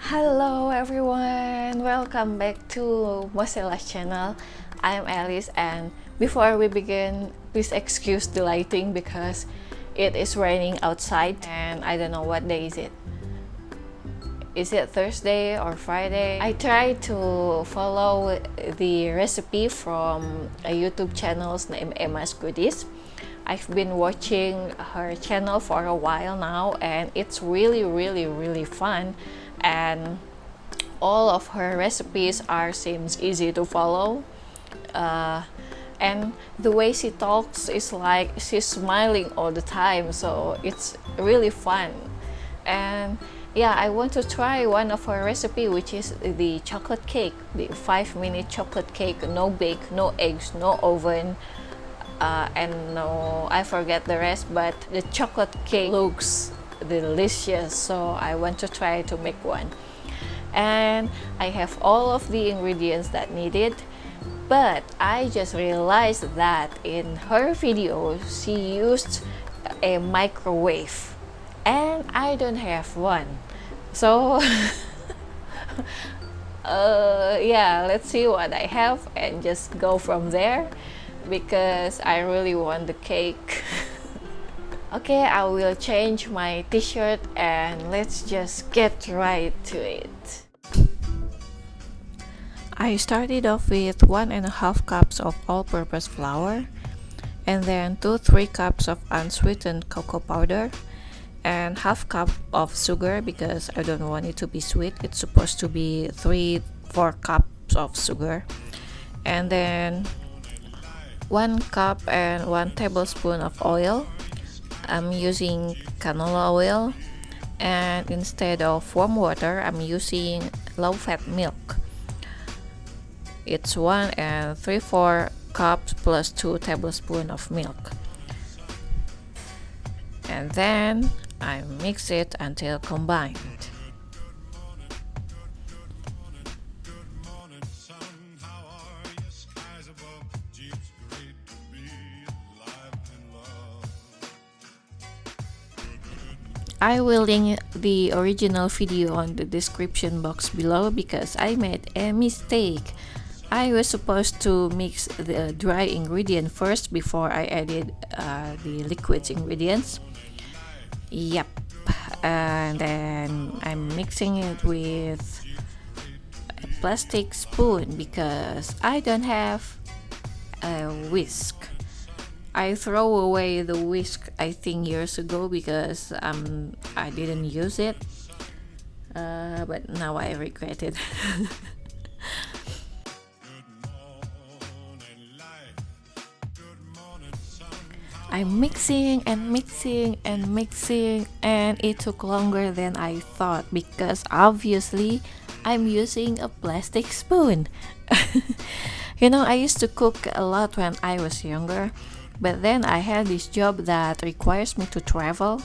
Hello everyone, welcome back to MOSELA channel. I'm Alice, and before we begin, please excuse the lighting because it is raining outside and I don't know what day is it. Is it Thursday or Friday? I tried to follow the recipe from a YouTube channel named Emma's Goodies. I've been watching her channel for a while now, and it's really fun, and all of her recipes seems easy to follow, and the way she talks is like she's smiling all the time, so it's really fun. And yeah, I want to try one of her recipe, which is the chocolate cake, the 5-minute chocolate cake, no bake, no eggs, no oven, and no, I forget the rest, but the chocolate cake looks delicious, so I want to try to make one. And I have all of the ingredients that needed, but I just realized that in her video she used a microwave and I don't have one, so yeah, let's see what I have and just go from there because I really want the cake. Okay, I will change my t-shirt and let's just get right to it. I started off with 1.5 cups of all-purpose flour, and then 2-3 cups of unsweetened cocoa powder, and half cup of sugar because I don't want it to be sweet. It's supposed to be 3-4 cups of sugar, and then 1 cup and 1 tablespoon of oil. I'm using canola oil, and instead of warm water I'm using low-fat milk. It's 1 3/4 cups plus 2 tablespoons of milk, and then I mix it until combined. I will link the original video on the description box below because I made a mistake. I was supposed to mix the dry ingredient first before I added the liquid ingredients. Yep, and then I'm mixing it with a plastic spoon because I don't have a whisk. I throw away the whisk I think years ago because I didn't use it, but now I regret it. I'm mixing and mixing and mixing, and it took longer than I thought because obviously I'm using a plastic spoon. You know, I used to cook a lot when I was younger, but then I had this job that requires me to travel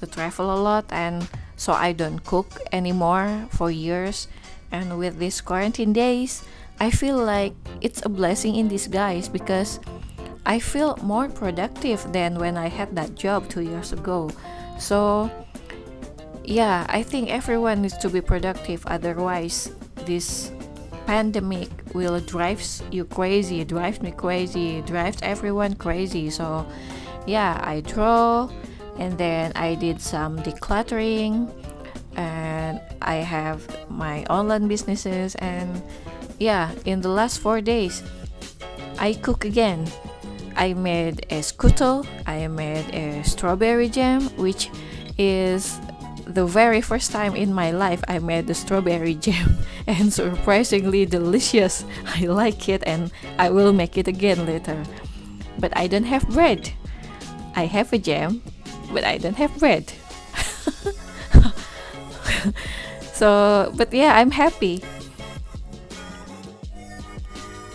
a lot, and so I don't cook anymore for years. And with these quarantine days, I feel like it's a blessing in disguise because I feel more productive than when I had that job 2 years ago. So yeah, I think everyone needs to be productive, otherwise this pandemic will drives you crazy, drives me crazy, drives everyone crazy. So yeah, I draw, and then I did some decluttering, and I have my online businesses, and yeah, in the last 4 days I cook again. I made a scuttle, I made a strawberry jam, which is the very first time in my life I made the strawberry jam, and surprisingly delicious. I like it and I will make it again later. But I don't have bread. I have a jam, but I don't have bread. So, but yeah, I'm happy.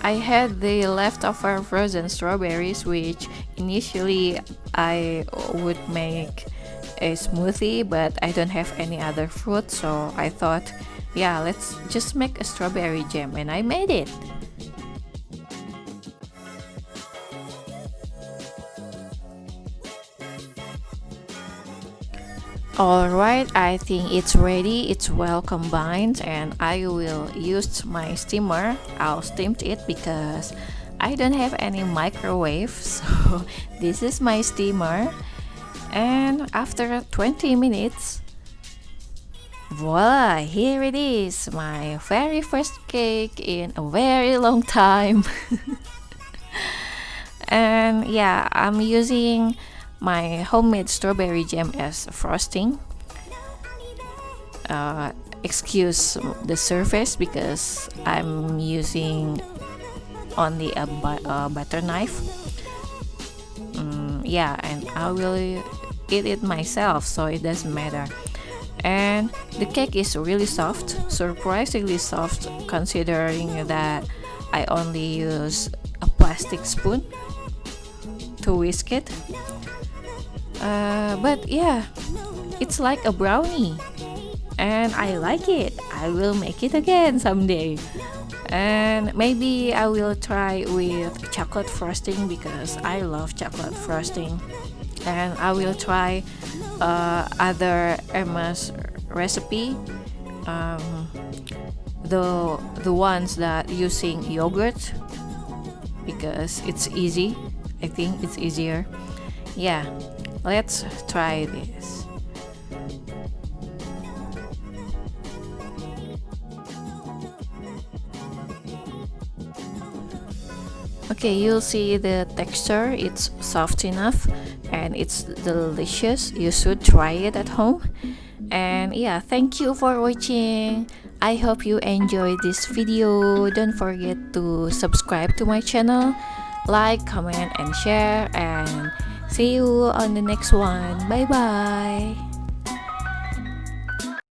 I had the leftover frozen strawberries, which initially I would make a smoothie, but I don't have any other fruit, so I thought, yeah, let's just make a strawberry jam, and I made it. Alright, I think it's ready, it's well combined, and I will use my steamer. I'll steam it because I don't have any microwave, so this is my steamer. And after 20 minutes, voila, here it is, my very first cake in a very long time. And yeah, I'm using my homemade strawberry jam as frosting. Excuse the surface because I'm using only a butter knife. Yeah, and I will eat it myself, so it doesn't matter. And the cake is really soft, surprisingly soft, considering that I only use a plastic spoon to whisk it. But yeah, it's like a brownie, and I like it. I will make it again someday. And maybe I will try with chocolate frosting because I love chocolate frosting. And I will try other Emma's recipe, the ones that using yogurt because it's easy. I think it's easier. Yeah, let's try this. Okay, you'll see the texture, it's soft enough and it's delicious. You should try it at home. And yeah, thank you for watching. I hope you enjoyed this video. Don't forget to subscribe to my channel, like, comment, and share, and see you on the next one. Bye bye.